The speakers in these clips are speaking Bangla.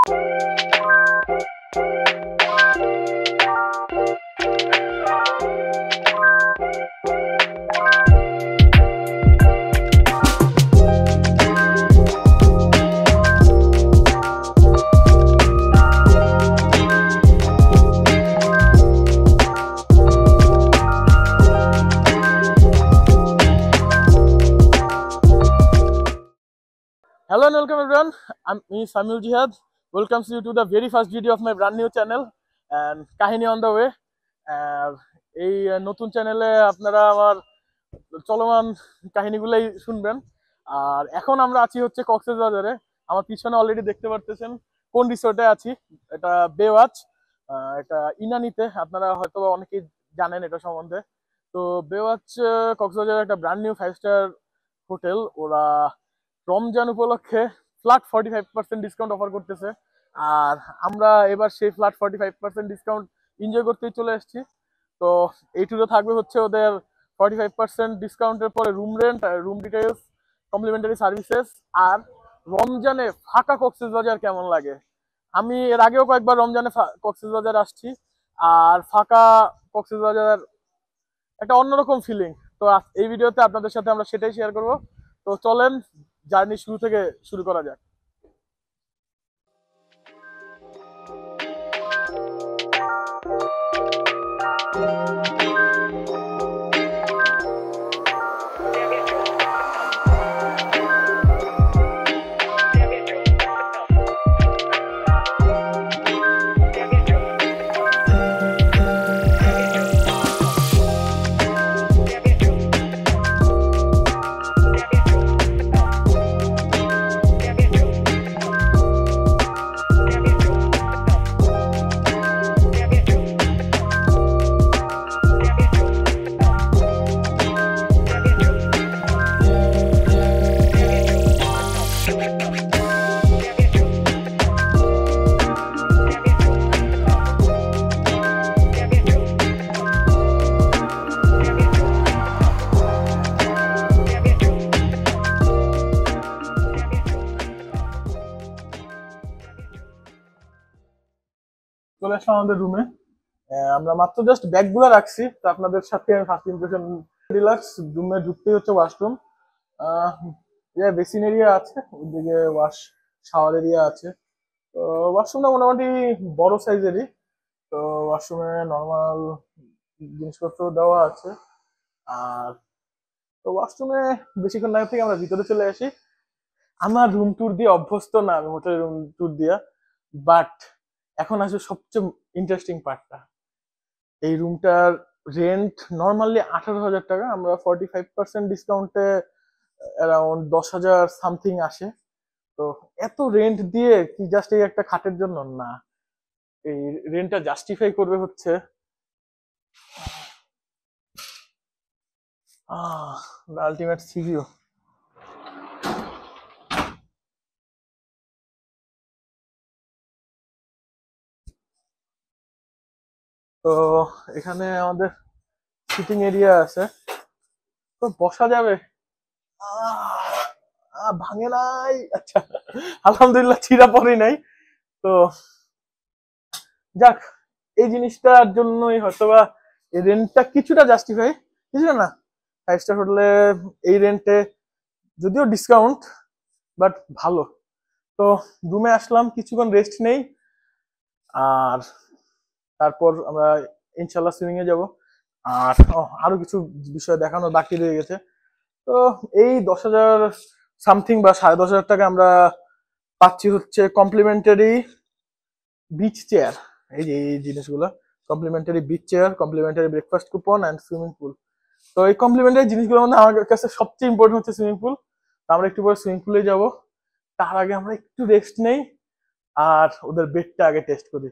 Hello and welcome everyone. I'm me Samuel Jihad. Welcomes you to the very first video of my brand new channel and Kahini on the way. এই নতুন চ্যানেলে আপনারা আমার চলমান কাহিনীগুলাই শুনবেন। আর এখন আমরা আছি হচ্ছে কক্সবাজারে। আমার পিছনে অলরেডি দেখতে পারতেছেন কোন রিসোর্টে আছি। এটা বেওয়াচ, এটা ইনানিতে। আপনারা হয়তো অনেকেই জানেন এটা সম্বন্ধে। তো বেওয়াচ কক্সবাজারের একটা ব্র্যান্ড নিউ 5 স্টার হোটেল। ওরা রমজান উপলক্ষে ফ্ল্যাট 45% ডিসকাউন্ট অফার করতেছে। আর আমরা এবার সেই ফ্ল্যাট 45% ডিসকাউন্ট এনজয় করতেই চলে এসেছি। তো এই ট্যুরে থাকবে হচ্ছে ওদের 45% ডিসকাউন্টের পরে room rent, room details, complimentary services. আর রমজানে ফাঁকা কক্সবাজার কেমন লাগে। আমি এর আগেও কয়েকবার রমজানে কক্সবাজার আসছি, আর ফাঁকা কক্সবাজার একটা অন্যরকম ফিলিং। তো এই ভিডিওতে আপনাদের সাথে আমরা সেটাই শেয়ার করব। তো চলেন জার্নি শুরু থেকে শুরু করা যাক। চলে আসলাম আমাদের রুমে। আমরা মাত্র জাস্ট ব্যাগগুলো রাখছি। তো আপনাদের সাথে আমি ফার্স্ট ইমপ্রেশন রিল্যাক্স। রুমে ঢুকতেই হচ্ছে ওয়াশরুম, বেসিন এরিয়া আছে, ওইদিকে শাওয়ার এরিয়া আছে। তো ওয়াশরুমটা মোটামুটি বড় সাইজেরই। তো ওয়াশরুমে নর্মাল জিনিসপত্র দেওয়া আছে। আর তো ওয়াশরুমে বেশিক্ষণ না থেকে আমরা ভিতরে চলে আসি। আমার রুম ট্যুর দিয়ে অভ্যস্ত না আমি, হোটেল রুম ট্যুর দিয়া। বাট এখন আসলে সবচেয়ে ইন্টারেস্টিং পার্টটা, এই রুমটার রেন্ট নর্মালি 18,000 টাকা। আমরা 45% ডিসকাউন্টে অ্যারাউন্ড 10,000 সামথিং আসে। তো এত রেন্ট দিয়ে কি জাস্ট এই একটা খাটের জন্য না, এই রেন্টটা জাস্টিফাই করবে হচ্ছে আলটিমেট সিভিউ। তো এখানে আমাদের সিটিং এরিয়া আছে, তো বসা যাবে। ভাঙে নাই, আচ্ছা আলহামদুলিল্লাহ চিরা পড়ে নাই। তো যাক, এই জিনিসটার জন্যই হয়তোবা এই রেন্টটা কিছুটা জাস্টিফাই, কিছুটা না। 5 স্টার হোটেলে এই রেন্টে যদিও ডিসকাউন্ট, বাট ভালো। তো রুমে আসলাম, কিছুক্ষণ রেস্ট নেই, আর তারপর আমরা ইনশাল্লাহ সুইমিং এ যাব। আর আরো কিছু বিষয় দেখানো বাকি রয়ে গেছে। তো এই 10,000 সামথিং বা 10,500 টাকা আমরা পাচ্ছি হচ্ছে কমপ্লিমেন্টারি বিচ চেয়ার। এই যে এই জিনিসগুলো complimentary beach chair, complimentary breakfast coupon and swimming pool. তো এই কমপ্লিমেন্টারি জিনিসগুলোর মধ্যে আমার কাছে সবচেয়ে ইম্পর্টেন্ট হচ্ছে সুইমিং পুল। আমরা একটু পরে সুইমিং পুলে যাব। তার আগে আমরা একটু রেস্ট নেই আর ওদের বেডটা আগে টেস্ট করি।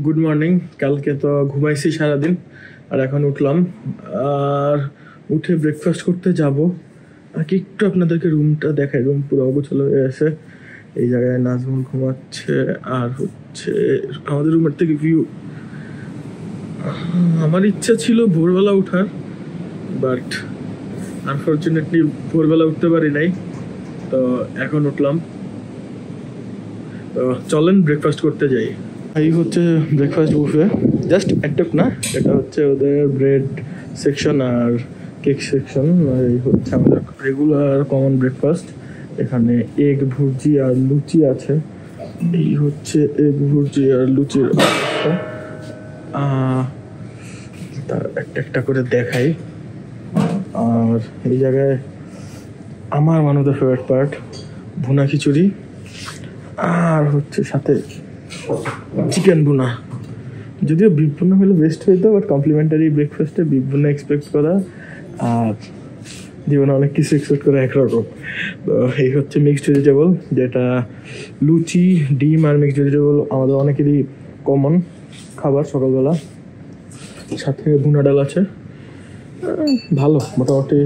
Good morning. কালকে তো ঘুমাইছি সারাদিন, আর এখন উঠলাম, আর উঠে ব্রেকফাস্ট করতে যাব। আর কি একটু আপনাদেরকে রুমটা দেখাই, রুম পুরো অগোছালো হয়ে আছে। এই জায়গায় নাজমুল ঘুমাচ্ছে, আর হচ্ছে আমাদের রুমের থেকে ভিউ। আমার ইচ্ছা ছিল ভোরবেলা ওঠার, বাট আনফর্চুনেটলি ভোরবেলা উঠতে পারি নাই, তো এখন উঠলাম। তো চলেন ব্রেকফাস্ট করতে যাই। এই হচ্ছে ব্রেকফাস্ট বুফে, জাস্ট একটুক না, এটা হচ্ছে ওদের ব্রেড সেকশন আর কেক সেকশন। এই হচ্ছে আমাদের রেগুলার কমন ব্রেকফাস্ট। এখানে এগ ভুর্জি আর লুচি আছে। এই হচ্ছে এগ ভুর্জি আর লুচির অবস্থা। একটা একটা করে দেখাই। আর এই জায়গায় আমার one of the favourite part, ভুনা খিচুড়ি, আর হচ্ছে সাথে চিকেন ভুনা। যদিও বিফ ভুনা হলে বেস্ট হইতো, বাট কমপ্লিমেন্টারি ব্রেকফাস্টে বিফ ভুনা এক্সপেক্ট করা আর জীবনে অনেক কিছু এক্সপেক্ট করা একরকম। তো এই হচ্ছে মিক্সড ভেজিটেবল, যেটা লুচি, ডিম আর মিক্সড ভেজিটেবল আমাদের অনেকেরই কমন খাবার সকালবেলা। সাথে ভুনা ডাল আছে, ভালো মোটামুটি,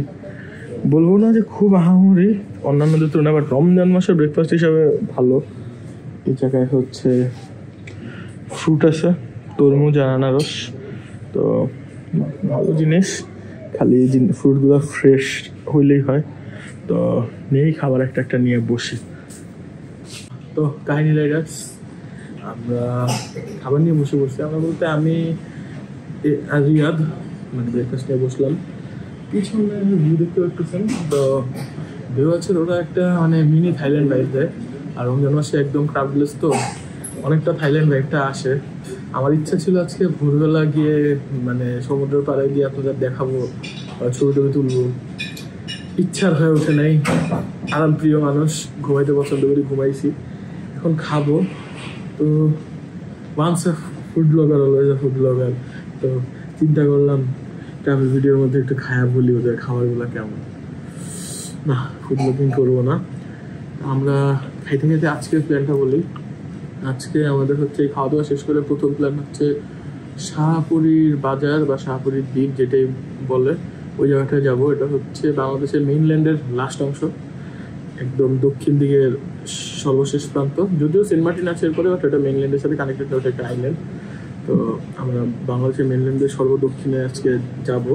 বলবো না যে খুব আহামরি অন্যান্যদের তুলনায়, বাট রমজান মাসের ব্রেকফাস্ট হিসাবে ভালো। এই জায়গায় হচ্ছে ফ্রুট আছে, তরমুজ আর আনারস, তো ভালো জিনিস। খালি ফ্রুটগুলো ফ্রেশ হইলেই হয়। তো নিয়েই খাবার একটা একটা নিয়ে বসি। তো কাহিনী রাইডার্স, আমরা খাবার নিয়ে বসে বসছি। আমরা বলতে আমি আর রিয়াদ মানে ব্রেকফাস্ট নিয়ে বসলাম। পিছনে ভিউ দেখতে পাচ্ছেন, তো ভিউ আছে ওরা একটা মানে মিনি থাইল্যান্ড ভাইব দেয়। আর রমজান মাসে একদম ক্রাউডলেস, তো অনেকটা থাইল্যান্ড ভাইবটা আসে। আমার ইচ্ছা ছিল আজকে ভোরবেলা গিয়ে মানে সমুদ্রের পাড়ে গিয়ে আপনাদের দেখাবো, ছবি টবি তুলবো। ইচ্ছার হয়ে ওঠে নাই। আরাম প্রিয় মানুষ, ঘুমাইতে পছন্দ করি, ঘুমাইছি। এখন খাবো, তো once a food blogger always a food blogger. তো চিন্তা করলাম ট্রাভেল ভিডিওর মধ্যে একটু খায়া বলি ওদের খাবারগুলো কেমন। না, ফুড ব্লগিং করবো না আমরা। খাইতে খাইতে আজকের প্ল্যানটা বলি। আজকে আমাদের হচ্ছে এই খাওয়া দাওয়া শেষ করে প্রথম প্ল্যান হচ্ছে শাহপুরীর বাজার বা শাহপুরীর দ্বীপ যেটাই বলে, ওই জায়গাটায় যাবো। এটা হচ্ছে বাংলাদেশের মেইনল্যান্ডের লাস্ট অংশ, একদম দক্ষিণ দিকের সর্বশেষ প্রান্ত। যদিও সেন্ট মার্টিন আছে এরপরে, বাট এটা মেইনল্যান্ডের সাথে কানেক্টেড, ওটা একটা আইল্যান্ড। তো আমরা বাংলাদেশের মেইনল্যান্ডের সর্বদক্ষিণে আজকে যাব।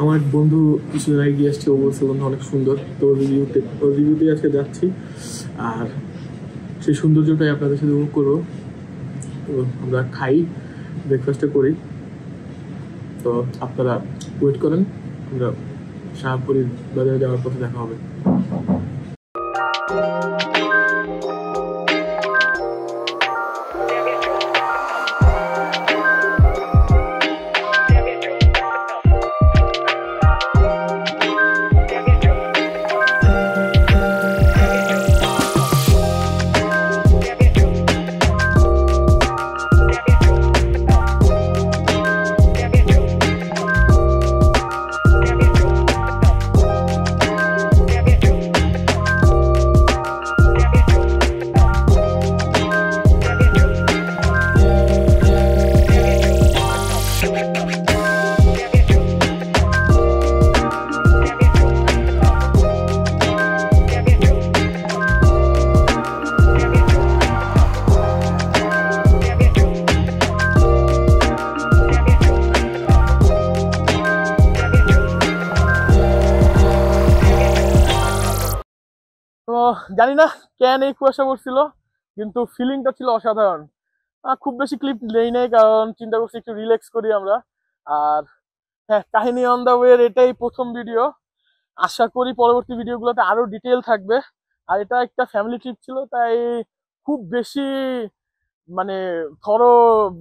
আমার এক বন্ধু কিছুদিন আগে গিয়ে আসছে, ও বলছে বন্ধু অনেক সুন্দর, তো ওর রিভিউতেই আজকে যাচ্ছি। আর সেই সৌন্দর্যটাই আপনাদের সাথে উপভোগ করবো। তো আমরা খাই, ব্রেকফাস্টটা করি, তো আপনারা ওয়েট করেন। আমরা শাহপুরীর বাজারে যাওয়ার পথে দেখা হবে। তো জানি না কেন এই কুয়াশা পড়ছিল, কিন্তু ফিলিংটা ছিল অসাধারণ। খুব বেশি ক্লিপ নেই নাই, কারণ চিন্তা করছি একটু রিল্যাক্স করি আমরা। আর হ্যাঁ, কাহিনী অন দ্য ওয়ের এটাই প্রথম ভিডিও। আশা করি পরবর্তী ভিডিওগুলোতে আরো ডিটেল থাকবে। আর এটা একটা ফ্যামিলি ট্রিপ ছিল, তাই খুব বেশি মানে থরো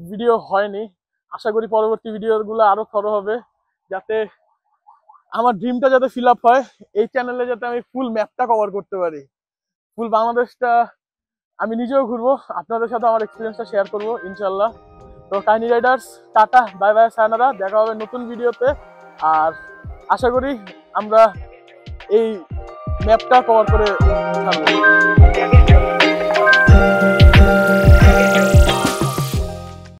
ভিডিও হয়নি। আশা করি পরবর্তী ভিডিওগুলো আরো থরো হবে, যাতে আমার ড্রিমটা যাতে ফিল আপ হয়। এই চ্যানেলে যাতে আমি ফুল ম্যাপটা কভার করতে পারি, ফুল বাংলাদেশটা আমি নিজেও ঘুরবো, আপনাদের সাথে আমার এক্সপিরিয়েন্সটা শেয়ার করবো ইনশাল্লাহ। তো কাহিনী Riders, tata, bye bye, sayonara, দেখা হবে নতুন ভিডিওতে। আর আশা করি আমরা এই ম্যাপটা কভার করে ছাড়বো।